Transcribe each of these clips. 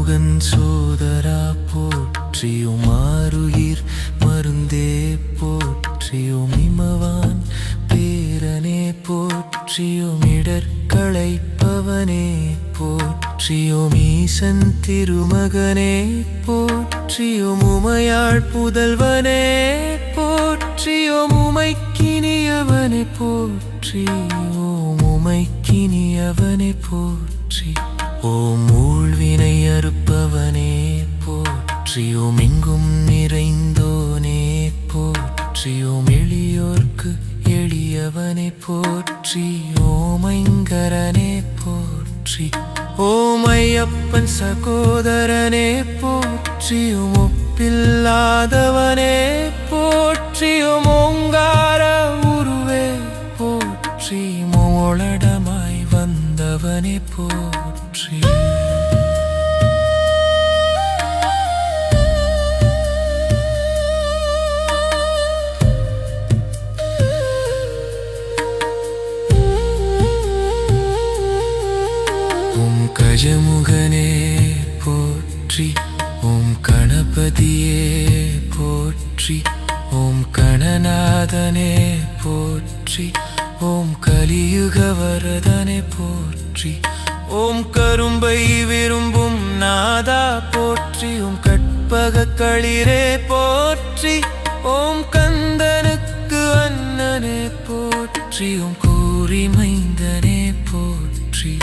ஆறுமுகன் சோதரா போற்றியும் ஆருயிர் மருந்தே போற்றியும் இமவான் பேரனே போற்றியும் இடர்களைப்பவனே போற்றியும் ஈசன் திருமகனே போற்றியும் உமையாள் புதல்வனே போற்றியும் உமைக்கினியவனே போற்றி ஓம் உமைக்கினியவனே போற்றி ஓம் ஊழ்வினை அறுப்பவனே போற்றியும் எங்கும் நிறைந்தோனே போற்றியும் எளியோர்க்கு எளியவனே போற்றி ஓமைங்கரனே போற்றி ஓமையப்பன் சகோதரனே போற்றியும் ஒப்பில்லாதவனே போற்றியும் ஓங்கார உருவே போற்றி மோளடமாய் வந்தவனே போற்றி கஜமுகனே போற்றி ஓம் கணபதியே போற்றி ஓம் கணநாதனே போற்றி ஓம் கலியுக வரதனே போற்றி ஓம் கரும்பை விரும்பும் நாதா போற்றி ஓம் கற்பக களிரே போற்றி ஓம் கந்தனுக்கு அண்ணனே போற்றி ஓம் கூறிமைந்தனே போற்றி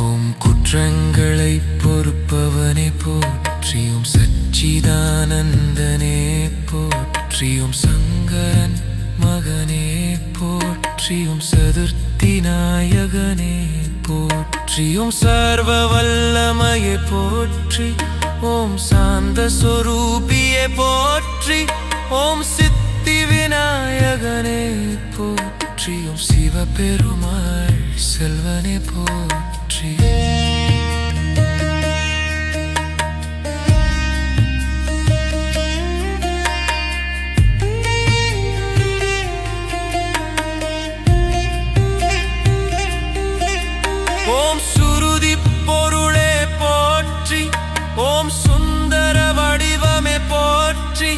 ஓம் குற்றங்களை பொறுப்பவனே போற்றியும் சச்சிதானந்தனே போற்றியும் சங்கரன் மகனே போற்றியும் சதுர்த்தி நாயகனே போற்றியும் சர்வ வல்லமையே போற்றி ஓம் சாந்த சொரூபியே போற்றி ஓம் சித்தி விநாயகனே போற்றியும் சிவபெருமாள் செல்வனே போற்றி ஓம் சுருதி பொருளே போற்றி ஓம் சுந்தர வடிவமே போற்றி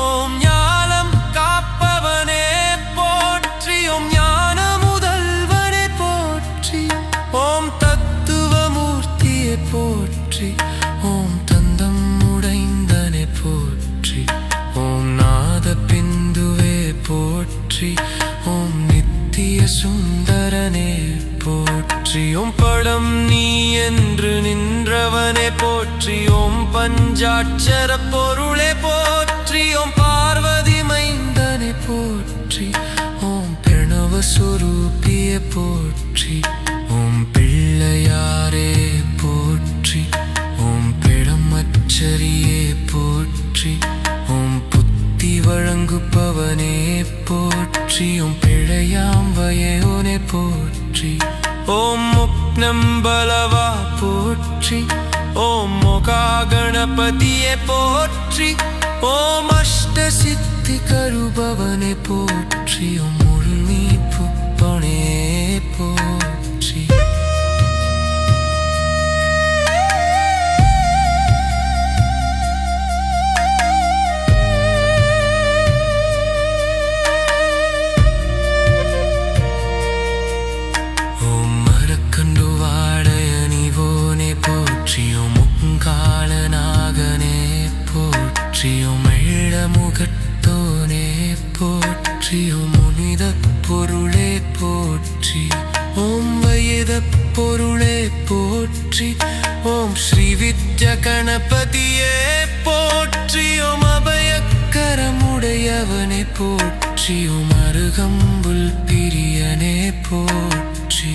ஓம் ஞானம் காப்பவனே போற்றி ஓம் ஞான முதல்வனே போற்றி ஓம் தத்துவமூர்த்தியே போற்றி ஓம் தந்தம் உடைந்தனே போற்றி ஓம் நாத பிந்துவே போற்றி ஓம் நித்திய சுந்தரனே போற்றி ஓம் படம் நீ என்று நின்றவனே போற்றி ஓம் பஞ்சாட்சர பொருளே போற்றி ஓம் பார்வதி மைந்தனே போற்றி ஓம் பிரணவ சொரூபியே போற்றி ஓம் பிள்ளையாரே போற்றி ஓம் பிடமச்சரியே போற்றி ஓம் புத்தி வழங்குப்பவனே போற்றி ஓம் பிழையாம் வயோனே போற்றி ஓம் முக்னம்பலவா போற்றி ஓம் மொகா கணபதியே போற்றி ஓம் அஷ்ட சித்தி கருபவனே போற்றி ஓம் முழுமீட்பு பணே போற்றி முகத்தோனே போற்றியும் முனித பொருளே போற்றி ஓம் வயத பொருளே போற்றி ஓம் ஸ்ரீ வித்ய கணபதியே போற்றி ஓம் அபயக்கரமுடையவனே போற்றி ஓம் அருகம்புல் பிரியனே போற்றி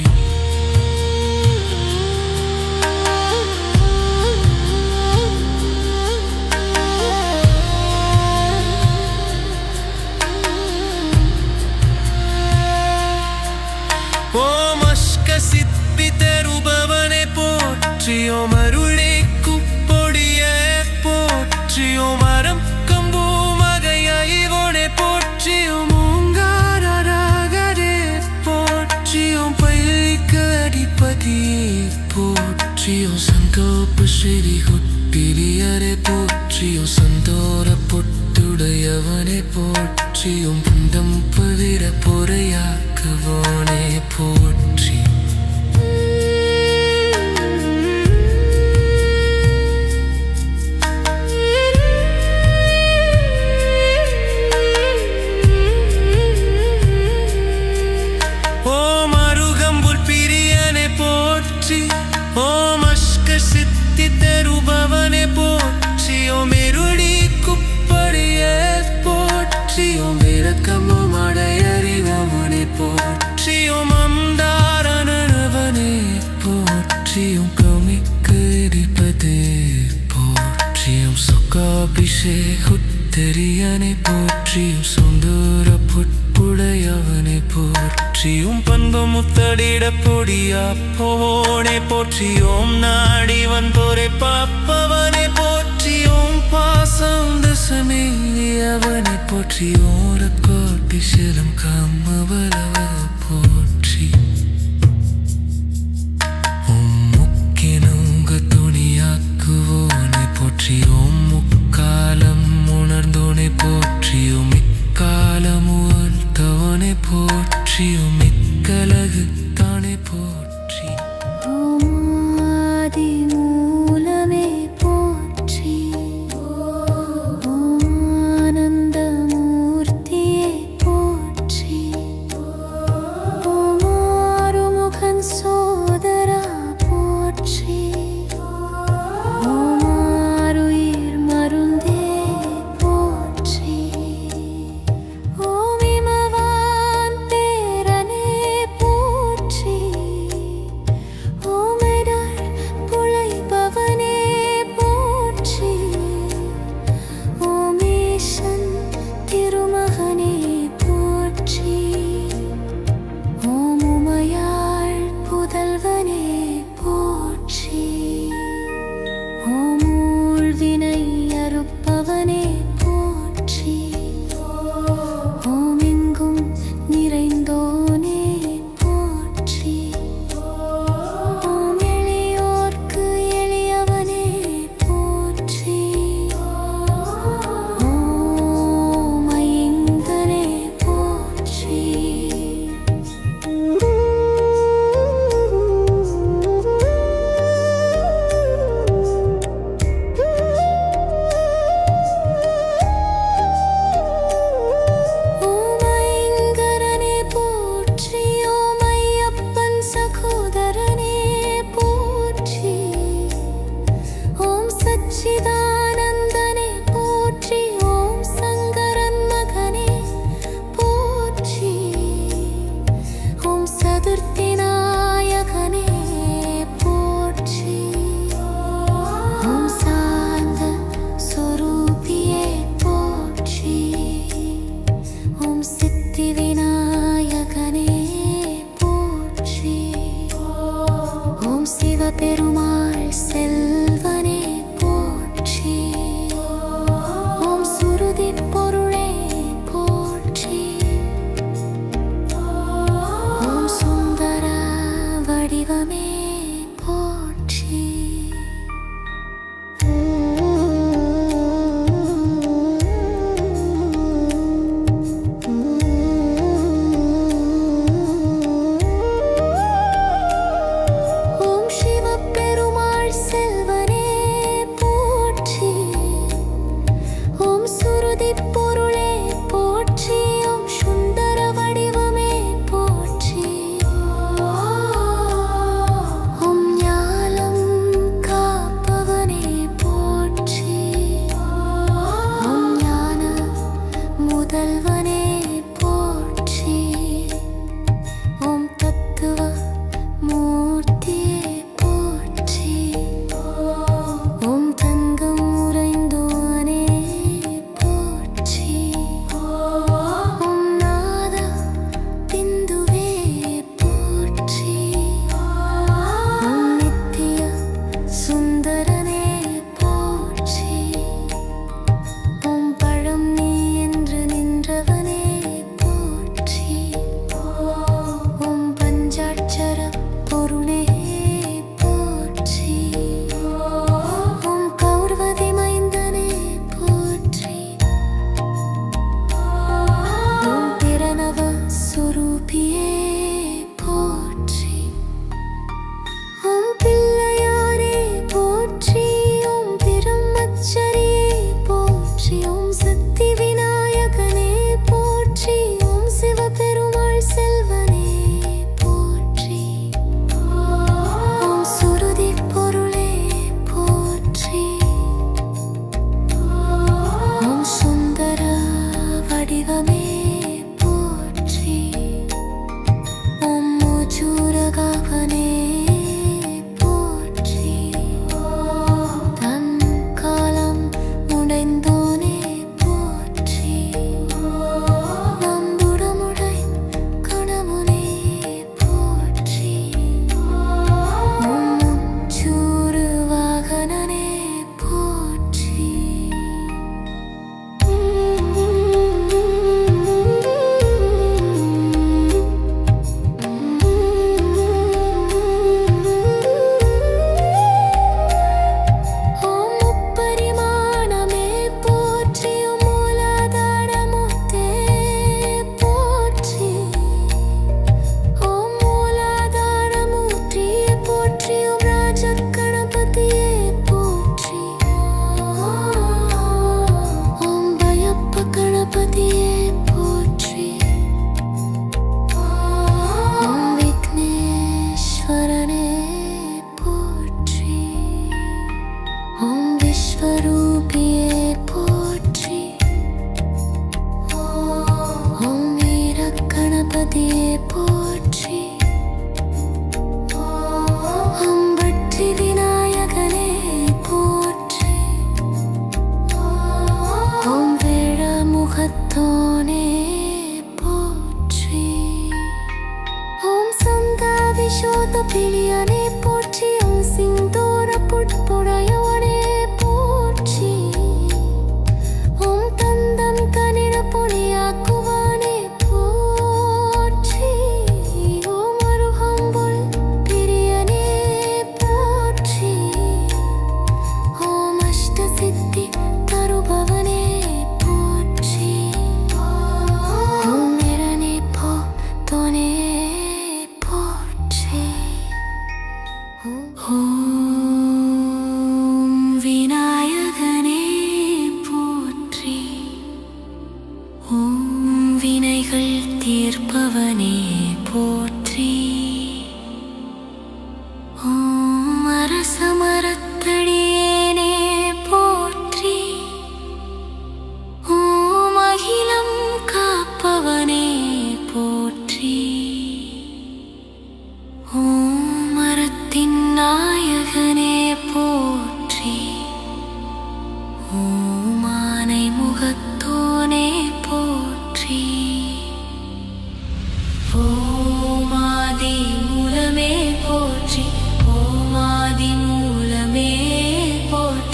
ஓம் அஷ்க சித்தி தருபவனே போற்றி ஓம் அருளே குப்பொடியே போற்றி ஓம் அறம் கம்பூ மகையோனே போற்றி ஓம் ஓங்காரராகரே போற்றி ஓம் பைலிக்க அதிபதியே போற்றி போற்றியும் சந்தோப்பு ஸ்ரீ குட்டிலியரை போற்றியும் சந்தோர பொட்டுடையவனை போற்றியும் புண்டம் பவிர பொறையாக்குவோனே போற்றி. ஓம் அருகம்புல் பிரியனை போற்றி, ஓம் அஷ்க சித்தி தருபவனை போற்றி, ஓம் இருளி குப்படியே போற்றி, ஓம் இரக்கமும் அடையறிவவனை போற்றி, ஓம் அம்தாரணவனை போற்றி, ஓம் கமிக்கு எரிப்பதே போற்றி, ஓம் சுகாபிஷேகுத்தரியனை போற்றி, ஓம் சுந்தர புட்புடையவனை போற்றி, ஓம் பண்பமுத்தடிட பொடியா போனே போற்றி, ஓம் நாடி வந்தோரை பாப்பவனை போற்றி, ஓம் பாசம் தசமேலியவனை போற்றி, ஓர கோபிஷலம் காமவலவ போற்றி, ஓம் முக்கினுங்க துணியாக்குவோனை போற்றி, ஓம் முக்காலம் உணர்ந்தோனை போற்றி, ஓம் இக்காலம் உணர்ந்தவனை போற்றி, ஓம் இக்கலகு தானே போற்றி. ஆதி மூலமே போற்றி, ஆனந்த மூர்த்தியே போற்றி, ஆறுமுகன் சோதரா போற்றி, ஆருயிர் மருந்தே போற்றி, ஓம் இமவான் பேரனே போற்றி, ஓமெடர் புழைப்பவனே போற்றி, ஓமேஷன் திருமகனே போற்றி, ஓம் உமையாள் புதல்வனே போற்றி, ஓம் ஊழ்வினை அறுப்பவனே போற்றி, ஓம் எங்கும் நிறைந்தோனே போற்றி, ஓம் எளியோர்க்கு எளியவனே போற்றி, ஓம் ஐங்கரனே போற்றி. ஓம் ஐங்கரனே போற்றி, ஓம் ஐயப்பன் சகோதரனே போற்றி, ஓம் சச்சிதானந்தனே போற்றி, ஓம் சங்கரன் மகனே போற்றி, ஓம் சதுர்த்தி நாயகனே போற்றி, ஓம் சாந்த சொரூபியே போற்றி, ஓம் சித்தி விநாயகனே போற்றி, ஓம் சிவபெருமாள் செல்வனே போற்றி, ஓம் சுருதி பொருளே போற்றி, ஓம் சுந்தர வடிவமே போற்றி. ஓம் சிவபெருமாள் செல்வனே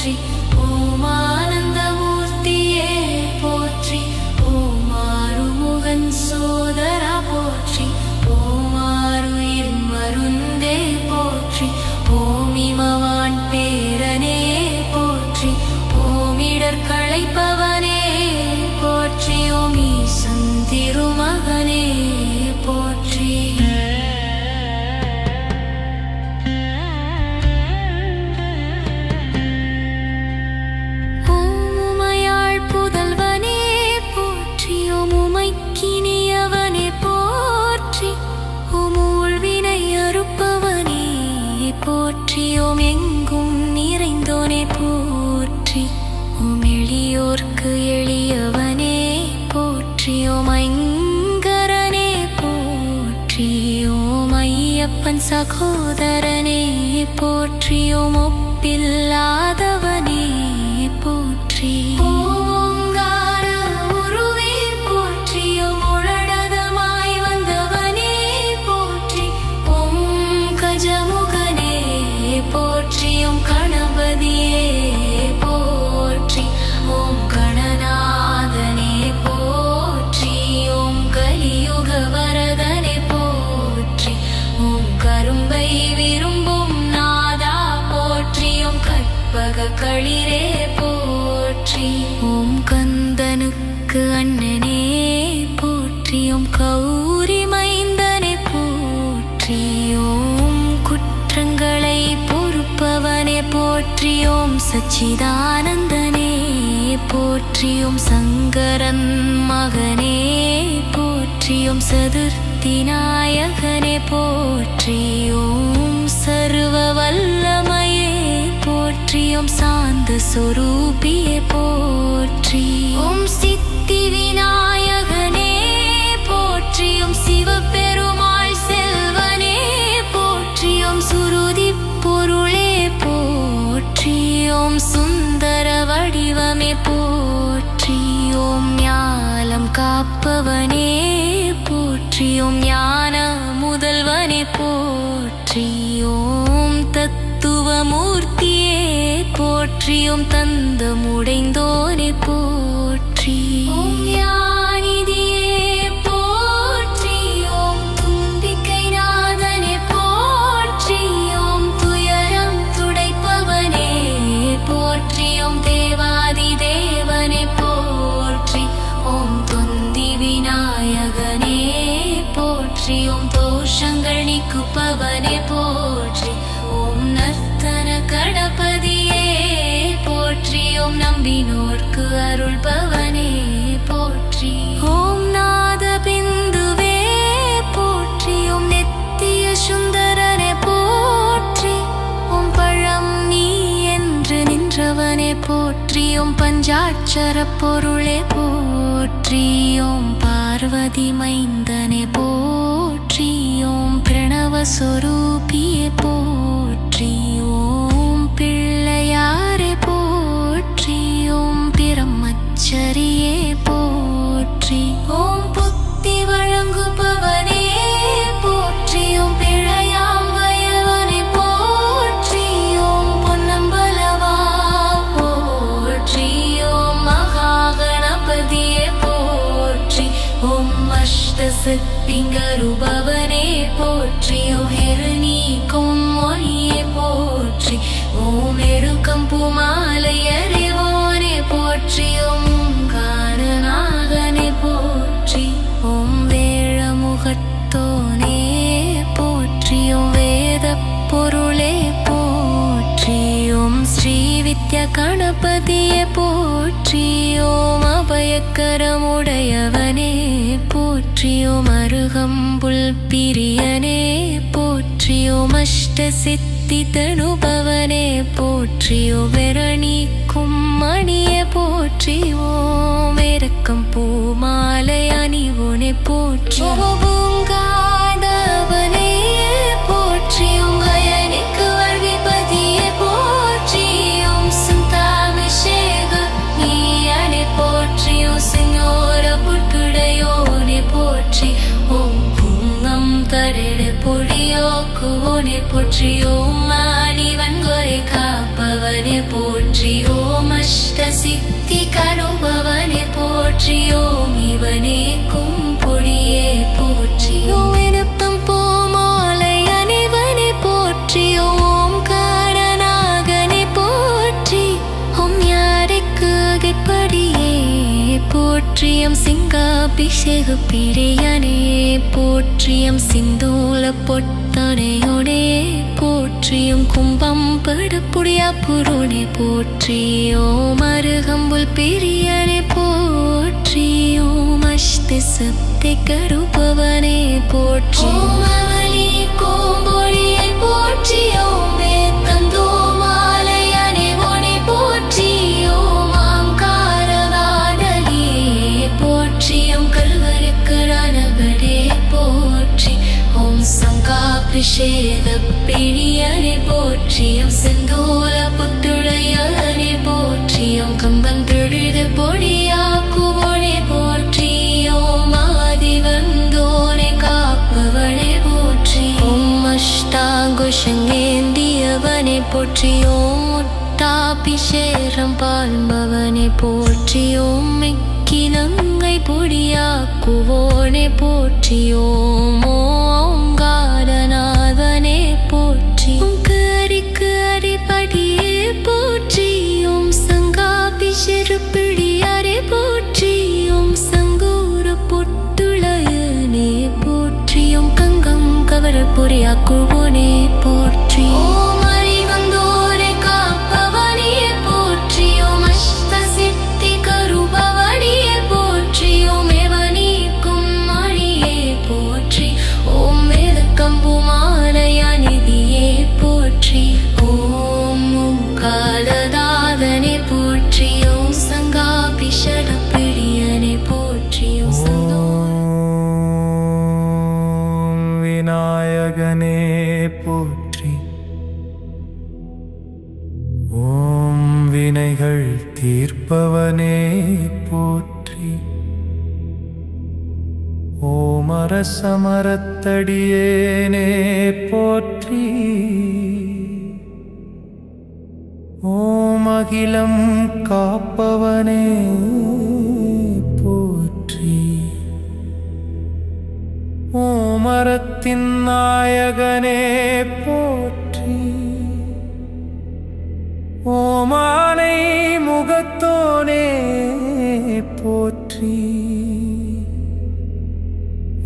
போற்றி ஓம் ஆனந்தமூர்த்தியே போற்றி ஓம் ஆறுமுகன் சோதரா போற்றி ஓம் ஆருயிர் மருந்தே போற்றி ஓம் இமவான் பேரனே போற்றி ஓம் இடர் களைப்பவனே போற்றி ஓம் ஈசன் திருமகனே போற்றி ஓம் உமையாள் புதல்வனே போற்றி ஓம் உமைக்கினியவனே போற்றி ஓம் ஊழ்வினை அறுப்பவனே போற்றி ஓம் எங்கும் நிறைந்தோனே போற்றி ஓம் எளியோர்க்கு எளியவனே போற்றி ஓம் ஐங்கரனே போற்றி ஓம் ஐயப்பன் சகோதரனே போற்றி ஓம் ஒப்பில்லாதவனே போற்றி ஓங்கார உருவே போற்றி ஓம் உளடதமாய் வந்தவனே போற்றி ஓம் கஜமுகனே போற்றி ஓம் கணபதியே போற்றி ஓம் கணநாதனே போற்றி ஓம் கலியுக வரதனே போற்றி ஓம் கரும்பை விரும்பும் நாதா போற்றி ஓம் கற்பக களிரே போற்றி ஓம் கந்தனுக்கு அண்ணனே போற்றி ஓம் கௌரி மைந்தனே போற்றி ஓம் குற்றங்களை பொறுப்பவனே போற்றி ஓம் சச்சிதானந்தனே போற்றி ஓம் சங்கரன் மகனே போற்றி ஓம் சதுர்த்தி நாயகனே போற்றி ஓம் சர்வ வல்லமையே போற்றி ஓம் சாந்த சொரூபியே போற்றி ஓம் சித்தி விநாயகனே போற்றி ஓம் சிவபெருமாள் செல்வனே போற்றி ஓம் சுருதி பொருளே போற்றி ஓம் சுந்தர வடிவமே போற்றி ஓம் ஞாலம் காப்பவனே போற்றி ஓம் ஞான முதல்வனே போற்றி ஓம் தத்துவமூர்த்தியே போற்றி ஓம் தந்தமுடைந்தோனே போற்றி ஓம் ஞானிதியே போற்றி ஓம் தும்பிக்கை நாதனே போற்றி ஓம் துயரம் துடைப்பவனே போற்றி ஓம் தேவாதி தேவனே போற்றி ஓம் தொந்தி விநாயகனே போற்றி ஓம் தோஷங்கள் நீக்குப்பவனே போற்றி ஓம் நர்த்தன கணபதியே போற்றி ஓம் நம்பினோர்க்கு அருள்பவனே போற்றி ஓம் நாத பிந்துவே போற்றி ஓம் நித்திய சுந்தரனே போற்றி ஓம் பழம் நீ என்று நின்றவனே போற்றி ஓம் பஞ்சாட்சர பொருளே போற்றி ஓம் பார்வதி மைந்தனே போற்றி ஓம் பிரணவ சொரூபியே போற்றி ஓம் பிள்ளையாரே போற்றி ஓம் பிரம்மச்சரியே போற்றி ஓம் புத்தி வழங்குபவனே போற்றி ஓம் பிழையாம் வயவனே போற்றி ஓம் பொன்னம்பலவா போற்றி ஓம் மகாகணபதியே போற்றி ஓம் அஷ்டசக்திங்கருபவனே போற்றி ஓம் ஹெருநீக்கும் ஒளியே போற்றி ஓம் எருக்கம் பூமாலை அறிவோனே போற்றி ஓம் காரணநாதனே போற்றி ஓம் வேழமுகத்தோனே போற்றி ஓம் வேத பொருளே போற்றி ஓம் ஸ்ரீ வித்யா கணபதியே போற்றி ஓம் அபயக்கரமுடையவனே போற்றி ஓம் அருகம்புல் பிரியனே போற்றி ஓம் அஷ்ட சித்தி தனுபவனே போற்றி ஓம் வெரணீக்கும் மணியே போற்றி ஓம் இரக்கம் பூமாலை அணிவோனே போற்றி ஓம் பூங்காடவனே போற்றி ஓம் கயனிக்கு வழிபதியே போற்றி ஓம் சந்தாபிஷேக நீயனே போற்றி ஓம் சிங்கோர புட்குடையோனே போற்றி ஓம் பூங்கம் தரடு பொழியோக்குவோனே போற்றி ஓம் ஆணிவன் கொரை காப்பவனே போற்றி போற்றி ஓம் அஷ்ட சித்தி கருபவனே போற்றி ஓம் இவனே கும்பொடியே போற்றி ஓம் விருப்பம் பூமாலை அணிவனே போற்றி ஓம் காரணாகனே போற்றி ஓம் யாருக்கு அகைப்படியே போற்றியம் சிங்காபிஷேக பிரியனே போற்றியம் சிந்தூல பொட்டனையோடே போற்றியும் கும்பம் படப்புடியா புருணே போற்றி ஓம் அருகம்புல் பிரியனே போற்றி ஓம் அஷ்ட சப்தை கருபவனே போற்றி ஓம் அவனி கோம்பொழியை போற்றி ஓம் வேத்தந்தோ மாலையனே ஒனே போற்றி ஓம் ஆங்காரவாடலியே போற்றியும் கல்வருக்கு ரணகடே போற்றி ஓம் சங்காபிஷேக பிணியனே போற்றியும் செந்தூல புத்துழையனே போற்றியும் கம்பன் தொழுது பொடியாக்குவோனே போற்றியோம் ஆதி வந்தோனே காப்பவனே போற்றி ஓம் அஷ்டாங்குஷங்கேந்தியவனே போற்றியோம் முட்டாபிஷேகம் பால்பவனே போற்றியோம் மிக்கினங்கை பொடியாக்குவோனே போற்றியோம் ஓங்காரநாதனே போற்றி கரிக்கு அரிபடியே போற்றியோம் சங்காபிஷேகப்பிடியாரே போற்றியோம் சங்கூர பொட்டுளையனே போற்றியோம் கங்கம் கவர பொறியாக்குவோனே போற்றி ஓம் அறிவந்தோரை காப்பவனே போற்றியோம் அஷ்ட சித்தி கருபவனியே போற்றியோம் எவனீக்கும் மணியே போற்றி ஓம் வேதக்கம்புமாலயநிதியே போற்றி ஓம் காலதாதனே போற்றி ஓம் சங்காபிஷட பிரியனே போற்றி ஓம் விநாயகனே போற்றி ஓம் வினைகள் தீர்ப்பவனே போற்றி ஓம் அரசமரத்தடியேனே போற்றி ஓம் அகிலம் காப்பவனே போற்றி ஓம் அறத்தின் நாயகனே போற்றி ஓம் ஆனை முகத்தோனே போற்றி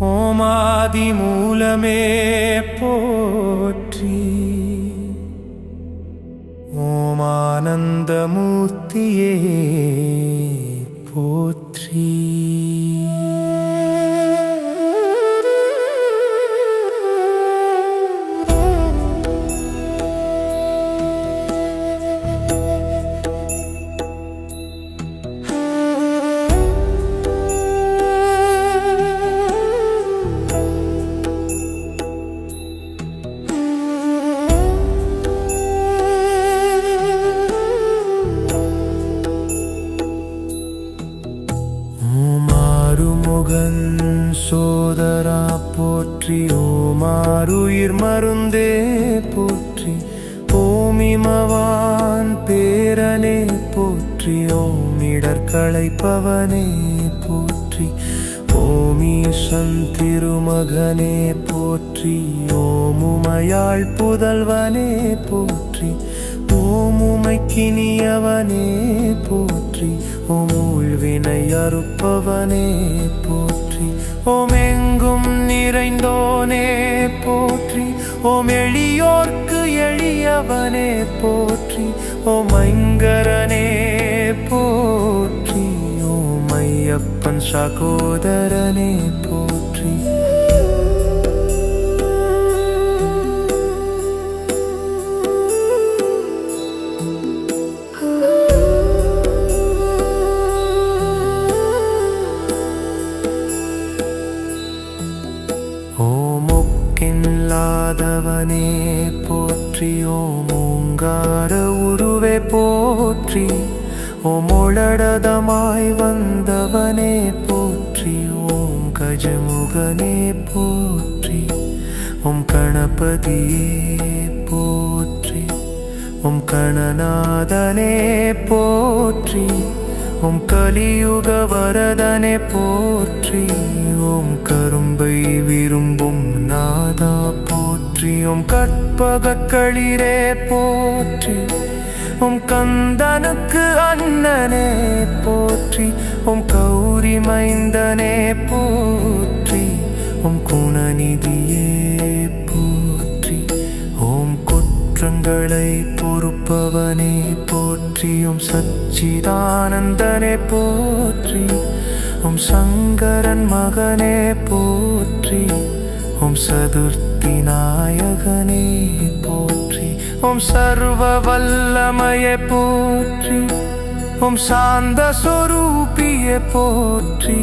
ஓம் ஆதி மூலமே போற்றி ஓம் ஆனந்தமூர்த்தியே போற்றி முகன் சோதரா போற்றி ஓமாருயிர் மருந்தே போற்றி ஓமிமவான் பேரனே போற்றி ஓமிடற்களைப்பவனே போற்றி ஓமீசன் திருமகனே போற்றி ஓமுமையாள் புதல்வனே போற்றி ஓமுமைக்கினியவனே போற்றி ஓமூழ்வினை அறுப்பவனே போற்றி ஓமெங்கும் நிறைந்தோனே போற்றி ஓம் எளியோர்க்கு எளியவனே போற்றி ஓமைங்கரனே போற்றி ஓமையப்பன் சகோதரனே போற்றி ஓமுக்கில்லாதவனே போற்றி ஓமோங்கார உருவே போற்றி ஓமொழடதமாய் வந்தவனே போற்றி ஓம் கஜமுகனே போற்றி ஓம் கணபதியே போற்றி ஓம் கணநாதனே போற்றி, ஓம் கலியுக வரதனே போற்றி, ஓம் கரும்பை விரும்பும் நாதா போற்றி, ஓம் கற்பகக்களிரே போற்றி, ஓம் கந்தனுக்கு அண்ணனே போற்றி, ஓம் கௌரி மைந்தனே போற்றி, ஓம் குணநிதியே போற்றி, ஓம் குற்றங்களை பொறுப்பவனே போற்றி, ஓம் சச்சிதானந்தனே போற்றி, ஓம் சங்கரன் மகனே போற்றி, ஓம் சதுர்த்தி நாயகனே போற்றி, ஓம் சர்வ வல்லமையே போற்றி, ஓம் சாந்த சொரூபியே போற்றி,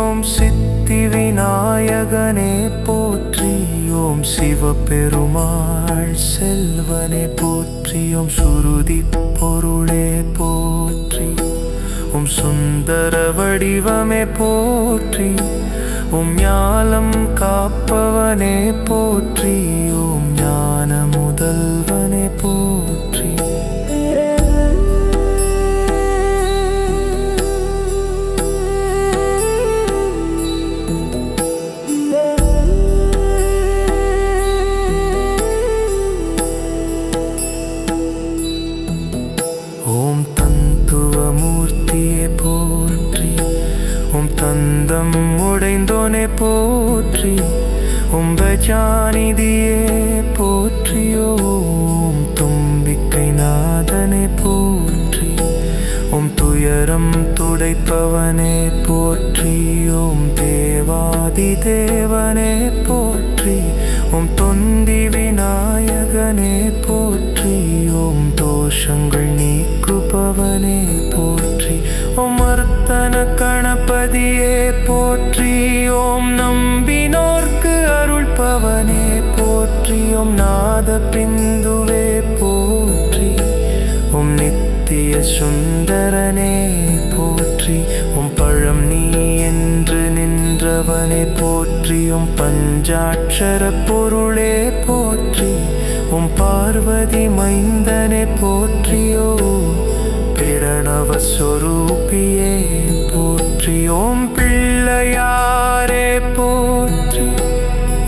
ஓம் சித்தி விநாயகனே போற்றி, ஓம் சிவபெருமாள் செல்வனே போற்றி, ஓம் சுருதி பொருளே போற்றி, ஓம் சுந்தர வடிவமே போற்றி, ஓம் ஞானம் காப்பவனே போற்றி, ஓம் ஞான முதல்வனே போற்றி. ஓம் தந்துவமூர்த்தியே போற்றி, ஓம் தந்தம் உடைந்தோனே போற்றி, ஓம் பஜாநிதியே போற்றி, ஓம் தும்பிக்கை நாதனே போற்றி, ஓம் துயரம் துடைப்பவனே போற்றி, ஓம் தேவாதி தேவனே போற்றி, ஓம் தொந்தி விநாயகனே போற்றி, ஓம் தோஷங்கள் நீக்குபவனே போற்றி, ஓம் அர்த்தன கணபதியே போற்றி, ஓம் நம்பினோர்க்கு அருள்பவனே போற்றி, ஓம் நாத பிந்துவே போற்றி, ஓம் நித்திய சுந்தரனே போற்றி, ஓம் பழம் நீ என்று நின்றவனே போற்றி, ஓம் பஞ்சாட்சர பொருளே போற்றி, ஓம் பார்வதி மைந்தனே போற்றியோ, பிரணவ சொரூபியே போற்றி, ஓம் பிள்ளையாரே போற்றி,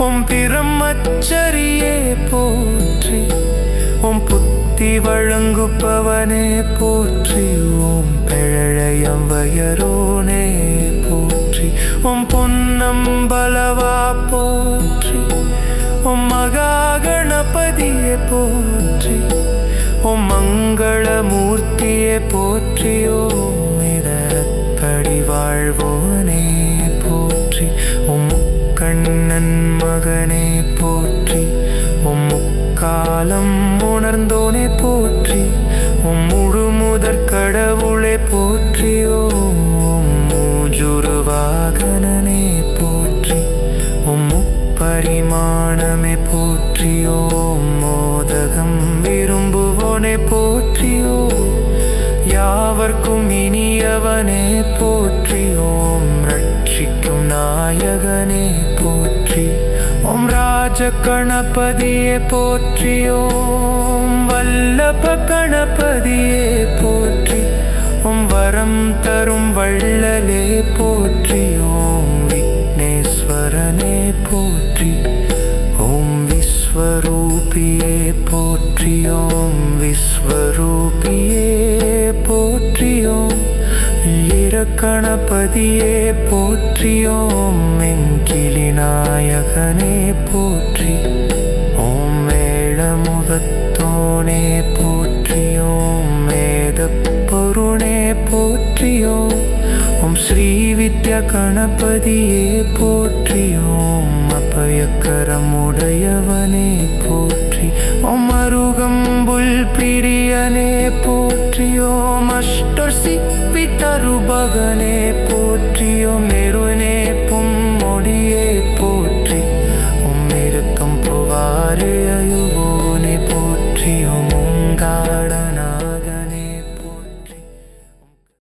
ஓம் பிரம்மச்சரியே போற்றி, ஓம் புத்தி வழங்குப்பவனே போற்றி, ஓம் பிழையம் வயரோனே போற்றி, ஓம் பொன்னம்பலவா போற்றி, ஓம் மகாகணபதியே போற்றி, ஓம் மங்களமூர்த்தியே போற்றி, ஓம் இடப்படி வாழ்வோனே போற்றி, ஓம் கண்ணன் மகனே போற்றி, ஓம் முக்காலம் உணர்ந்தோனே போற்றி, ஓம் முழு முதற் கடவுளே போற்றி, ஓம் மூஜுருவாகனனே போற்றி, ஓம் முப்பரிமாணமே போற்றி, ஓம் மோதகம் விரும்புவோனே போற்றி, ஓம் யாவர்க்கும் இனியவனே போற்றி, ஓம் ரட்சிக்கும் நாயகனே போற்றி, ஓம் ராஜ கணபதியே போற்றி, ஓம் வல்லப கணபதியே போற்றி, ஓம் வரம் தரும் வள்ளலே போற்றி, ஓம் விக்னேஸ்வரனே போற்றி, ஓம் விஸ்வரூபியே போற்றி, ஓம் விஸ்வரூபியே போற்றி, ஓம் கணபதியே போற்றி, ஓம் வெங்கிலி நாயகனே போற்றி, ஓம் வேளமுகத்தோனே போற்றி, ஓம் வேத பொருணே போற்றி, ஓம் ஸ்ரீ வித்யா கணபதியே போற்றி, ஓம் அபயக்கரமுடையவனே போற்றி, ஓம் அருகம்புல் பிரியனே போற்றி, ஓம் அஷ்டசிப்பி தருபகனே போற்றி, ஓம் நெருனே பொம்மொழியே போற்றி, ஓம் நெருக்கம் புவாரே அயுவோனே போற்றி, ஓம் ஓங்கார